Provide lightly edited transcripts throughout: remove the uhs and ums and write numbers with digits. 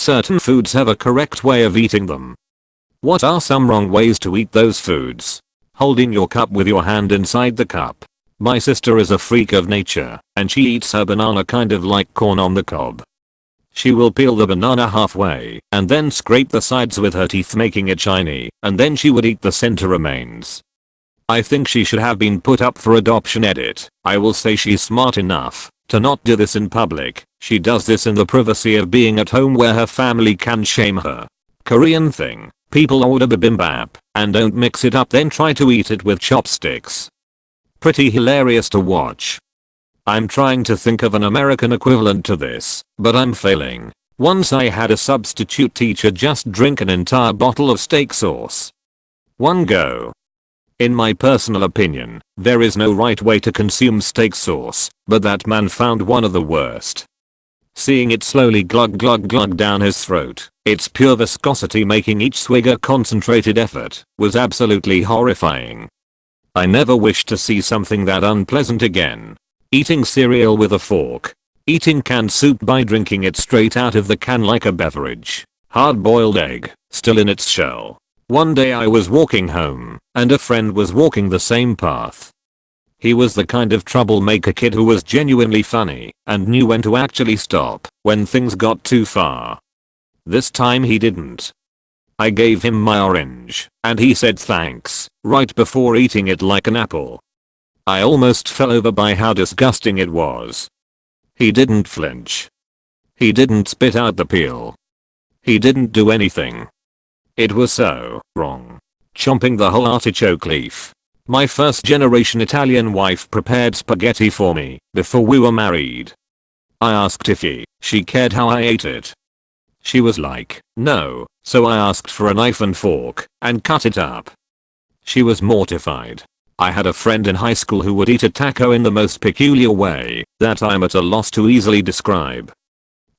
certain foods have a correct way of eating them. What are some wrong ways to eat those foods? Holding your cup with your hand inside the cup. My sister is a freak of nature, and she eats her banana kind of like corn on the cob. She will peel the banana halfway, and then scrape the sides with her teeth making it shiny, and then she would eat the center remains. I think she should have been put up for adoption. Edit. I will say she's smart enough to not do this in public. She does this in the privacy of being at home where her family can shame her. Korean thing. People order bibimbap and don't mix it up, then try to eat it with chopsticks. Pretty hilarious to watch. I'm trying to think of an American equivalent to this, but I'm failing. Once I had a substitute teacher just drink an entire bottle of steak sauce. One go. In my personal opinion, there is no right way to consume steak sauce, but that man found one of the worst. Seeing it slowly glug glug glug down his throat, its pure viscosity making each swig a concentrated effort, was absolutely horrifying. I never wish to see something that unpleasant again. Eating cereal with a fork. Eating canned soup by drinking it straight out of the can like a beverage. Hard-boiled egg, still in its shell. One day I was walking home, and a friend was walking the same path. He was the kind of troublemaker kid who was genuinely funny and knew when to actually stop when things got too far. This time he didn't. I gave him my orange, and he said thanks right before eating it like an apple. I almost fell over by how disgusting it was. He didn't flinch. He didn't spit out the peel. He didn't do anything. It was so wrong. Chomping the whole artichoke leaf. My first generation Italian wife prepared spaghetti for me before we were married. I asked if she cared how I ate it. She was like, no, so I asked for a knife and fork and cut it up. She was mortified. I had a friend in high school who would eat a taco in the most peculiar way that I'm at a loss to easily describe.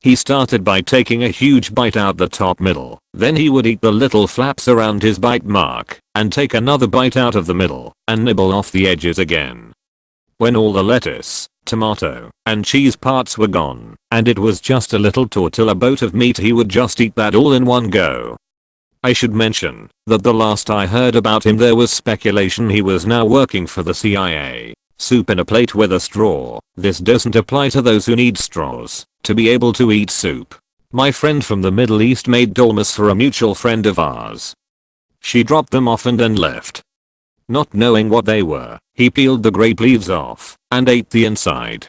He started by taking a huge bite out the top middle, then he would eat the little flaps around his bite mark, and take another bite out of the middle, and nibble off the edges again. When all the lettuce, tomato, and cheese parts were gone, and it was just a little tortilla boat of meat, he would just eat that all in one go. I should mention that the last I heard about him there was speculation he was now working for the CIA. Soup in a plate with a straw. This doesn't apply to those who need straws to be able to eat soup. My friend from the Middle East made dolmas for a mutual friend of ours. She dropped them off and then left. Not knowing what they were, he peeled the grape leaves off and ate the inside.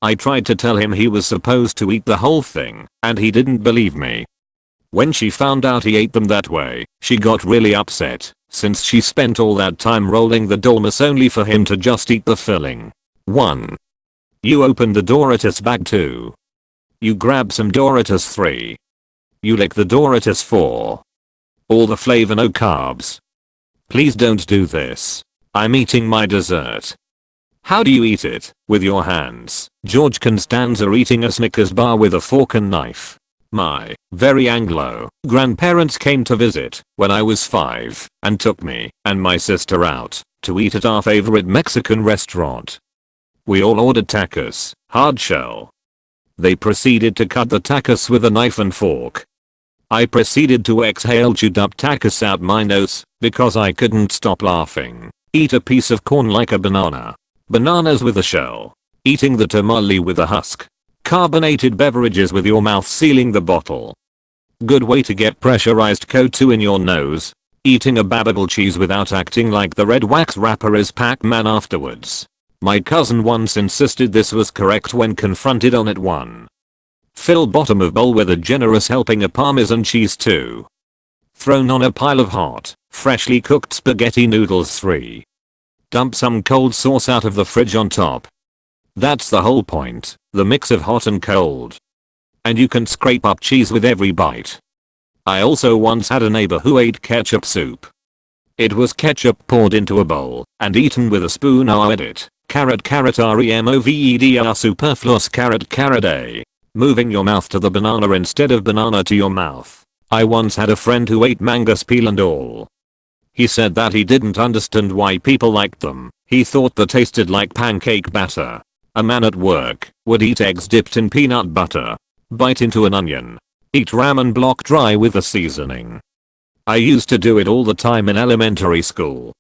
I tried to tell him he was supposed to eat the whole thing, and he didn't believe me. When she found out he ate them that way, she got really upset, since she spent all that time rolling the dolmas only for him to just eat the filling. 1. You open the Doritos bag. 2. You grab some Doritos. 3. You lick the Doritos. 4. All the flavor, no carbs. Please don't do this. I'm eating my dessert. How do you eat it? With your hands. George Costanza eating a Snickers bar with a fork and knife. My very Anglo grandparents came to visit when I was 5 and took me and my sister out to eat at our favorite Mexican restaurant. We all ordered tacos, hard shell. They proceeded to cut the tacos with a knife and fork. I proceeded to exhale chewed up tacos out my nose because I couldn't stop laughing. Eat a piece of corn like a banana. Bananas with a shell. Eating the tamale with a husk. Carbonated beverages with your mouth sealing the bottle. Good way to get pressurized CO2 in your nose. Eating a babble cheese without acting like the red wax wrapper is Pac-Man afterwards. My cousin once insisted this was correct when confronted on it. 1. Fill bottom of bowl with a generous helping of Parmesan cheese. 2. Thrown on a pile of hot, freshly cooked spaghetti noodles. 3. Dump some cold sauce out of the fridge on top. That's the whole point, the mix of hot and cold. And you can scrape up cheese with every bite. I also once had a neighbor who ate ketchup soup. It was ketchup poured into a bowl and eaten with a spoon. Edit. Carrot removed superfluous carrot a. Moving your mouth to the banana instead of banana to your mouth. I once had a friend who ate mangoes peel and all. He said that he didn't understand why people liked them. He thought they tasted like pancake batter. A man at work would eat eggs dipped in peanut butter. Bite into an onion. Eat ramen block dry with the seasoning. I used to do it all the time in elementary school.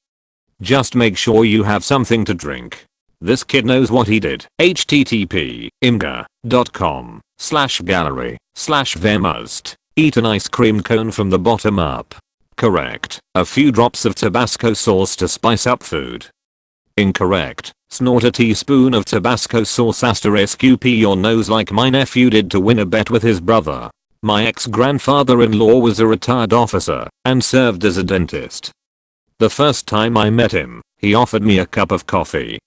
Just make sure you have something to drink. This kid knows what he did. http://imgur.com/gallery/vemust. Eat an ice cream cone from the bottom up. Correct. A few drops of Tabasco sauce to spice up food. Incorrect. Snort a teaspoon of Tabasco sauce *up your nose like my nephew did to win a bet with his brother. My ex-grandfather-in-law was a retired officer and served as a dentist. The first time I met him, he offered me a cup of coffee.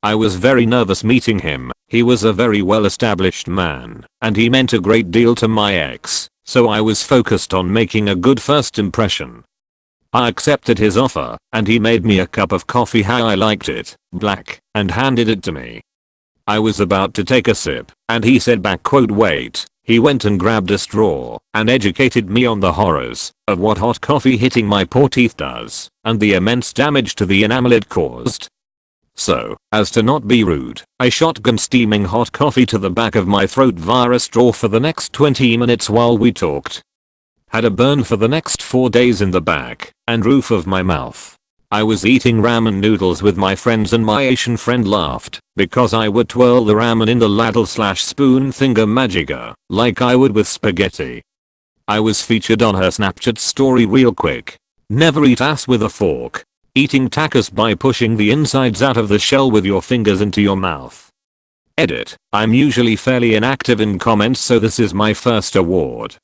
I was very nervous meeting him. He was a very well-established man, and he meant a great deal to my ex, so I was focused on making a good first impression. I accepted his offer, and he made me a cup of coffee how I liked it, black, and handed it to me. I was about to take a sip, and he said wait. He went and grabbed a straw and educated me on the horrors of what hot coffee hitting my poor teeth does and the immense damage to the enamel it caused. So, as to not be rude, I shotgun steaming hot coffee to the back of my throat via a straw for the next 20 minutes while we talked. Had a burn for the next 4 days in the back and roof of my mouth. I was eating ramen noodles with my friends and my Asian friend laughed because I would twirl the ramen in the ladle/spoon thingamajigger like I would with spaghetti. I was featured on her Snapchat story real quick. Never eat ass with a fork. Eating tacos by pushing the insides out of the shell with your fingers into your mouth. Edit. I'm usually fairly inactive in comments, so this is my first award.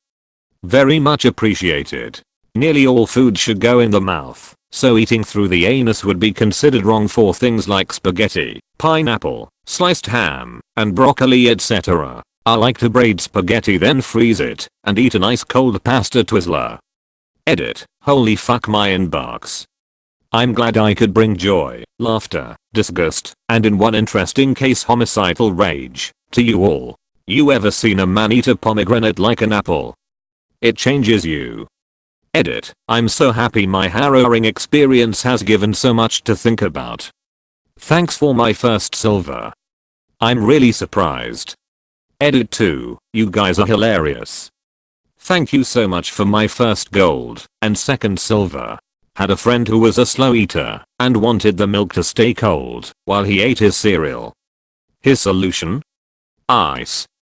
Very much appreciated. Nearly all food should go in the mouth, so eating through the anus would be considered wrong for things like spaghetti, pineapple, sliced ham, and broccoli etc. I like to braid spaghetti then freeze it and eat an ice cold pasta Twizzler. Edit. Holy fuck my inbox. I'm glad I could bring joy, laughter, disgust, and in one interesting case homicidal rage, to you all. You ever seen a man eat a pomegranate like an apple? It changes you. Edit. I'm so happy my harrowing experience has given so much to think about. Thanks for my first silver. I'm really surprised. Edit 2. You guys are hilarious. Thank you so much for my first gold and second silver. Had a friend who was a slow eater and wanted the milk to stay cold while he ate his cereal. His solution? Ice.